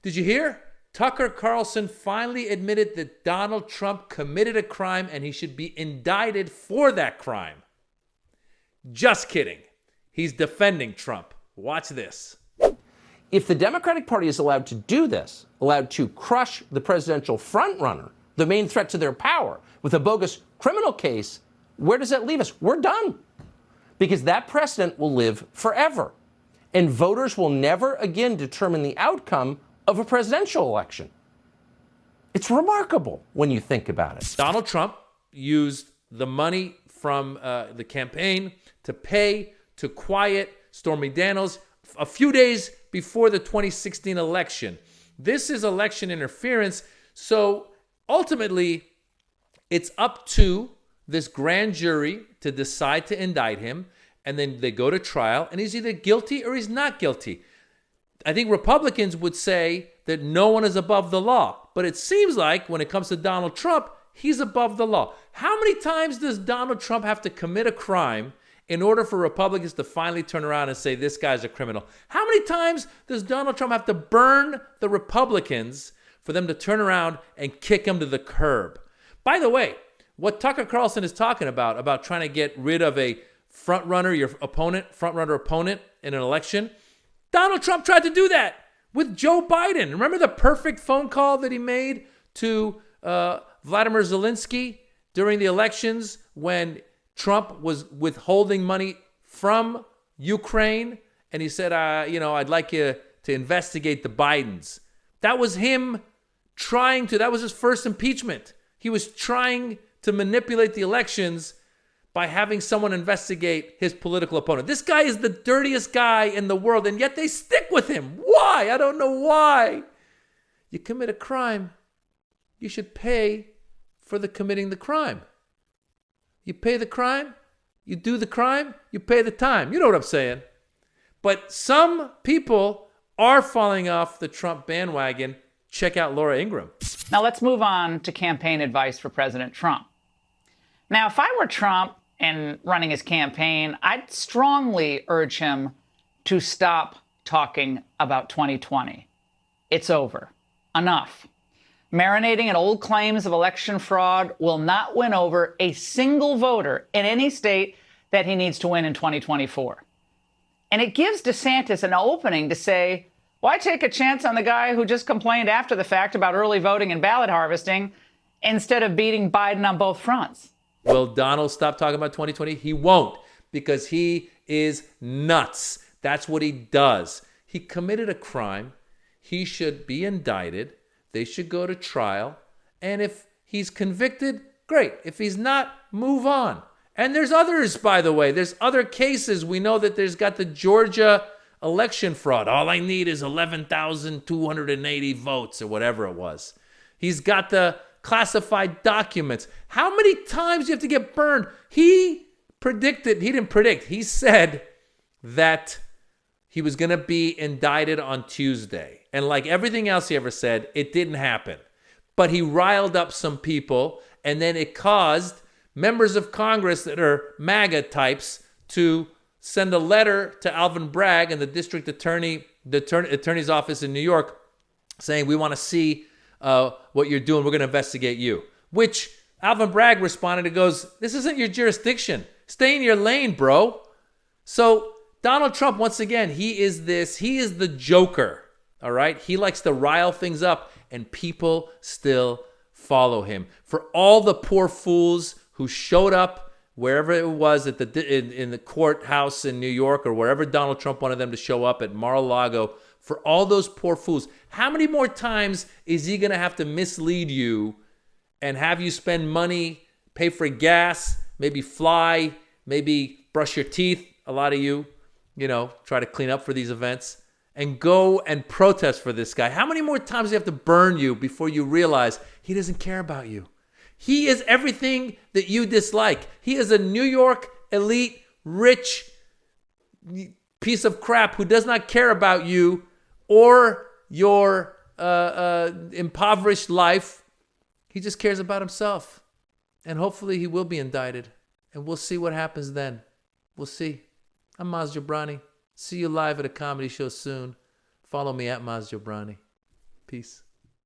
Did you hear? Tucker Carlson finally admitted that Donald Trump committed a crime and he should be indicted for that crime. Just kidding. He's defending Trump. Watch this. If the Democratic Party is allowed to do this, allowed to crush the presidential frontrunner, the main threat to their power, with a bogus criminal case, where does that leave us? We're done. Because that precedent will live forever. And voters will never again determine the outcome of a presidential election. It's remarkable when you think about it. Donald Trump used the money from the campaign to pay to quiet Stormy Daniels a few days before the 2016 election. This is election interference. So ultimately, it's up to this grand jury to decide to indict him. And then they go to trial, and he's either guilty or he's not guilty. I think Republicans would say that no one is above the law. But it seems like when it comes to Donald Trump, he's above the law. How many times does Donald Trump have to commit a crime in order for Republicans to finally turn around and say this guy's a criminal? How many times does Donald Trump have to burn the Republicans for them to turn around and kick him to the curb? By the way, what Tucker Carlson is talking about trying to get rid of a your front-runner opponent in an election, Donald Trump tried to do that with Joe Biden. Remember the perfect phone call that he made to Vladimir Zelensky during the elections when Trump was withholding money from Ukraine? And he said, I'd like you to investigate the Bidens. That was him that was his first impeachment. He was trying to manipulate the elections by having someone investigate his political opponent. This guy is the dirtiest guy in the world, and yet they stick with him. Why? I don't know why. You commit a crime, you should pay for committing the crime. You pay the crime, you do the crime, you pay the time. You know what I'm saying? But some people are falling off the Trump bandwagon. Check out Laura Ingraham. Now let's move on to campaign advice for President Trump. Now, if I were Trump and running his campaign, I'd strongly urge him to stop talking about 2020. It's over. Enough. Marinating in old claims of election fraud will not win over a single voter in any state that he needs to win in 2024. And it gives DeSantis an opening to say, why take a chance on the guy who just complained after the fact about early voting and ballot harvesting instead of beating Biden on both fronts? Will Donald stop talking about 2020? He won't, because he is nuts. That's what he does. He committed a crime. He should be indicted. They should go to trial. And if he's convicted, great. If he's not, move on. And there's others, by the way. There's other cases. We know that there's got the Georgia election fraud. All I need is 11,280 votes or whatever it was. He's got the classified documents. How many times do you have to get burned? He said that he was going to be indicted on Tuesday. And like everything else he ever said, it didn't happen. But he riled up some people, and then it caused members of Congress that are MAGA types to send a letter to Alvin Bragg and the district attorney's office in New York saying, we want to see what you're doing. We're going to investigate you. Which Alvin Bragg responded and goes, this isn't your jurisdiction. Stay in your lane, bro. So Donald Trump, once again, he is the joker. All right. He likes to rile things up, and people still follow him. For all the poor fools who showed up wherever it was at in the courthouse in New York, or wherever Donald Trump wanted them to show up at Mar-a-Lago, for all those poor fools, how many more times is he going to have to mislead you and have you spend money, pay for gas, maybe fly, maybe brush your teeth? A lot of you, try to clean up for these events and go and protest for this guy. How many more times do you have to burn you before you realize he doesn't care about you? He is everything that you dislike. He is a New York elite, rich piece of crap who does not care about you or your impoverished life. He just cares about himself. And hopefully he will be indicted. And we'll see what happens then. We'll see. I'm Maz Jobrani. See you live at a comedy show soon. Follow me at Maz Jobrani. Peace.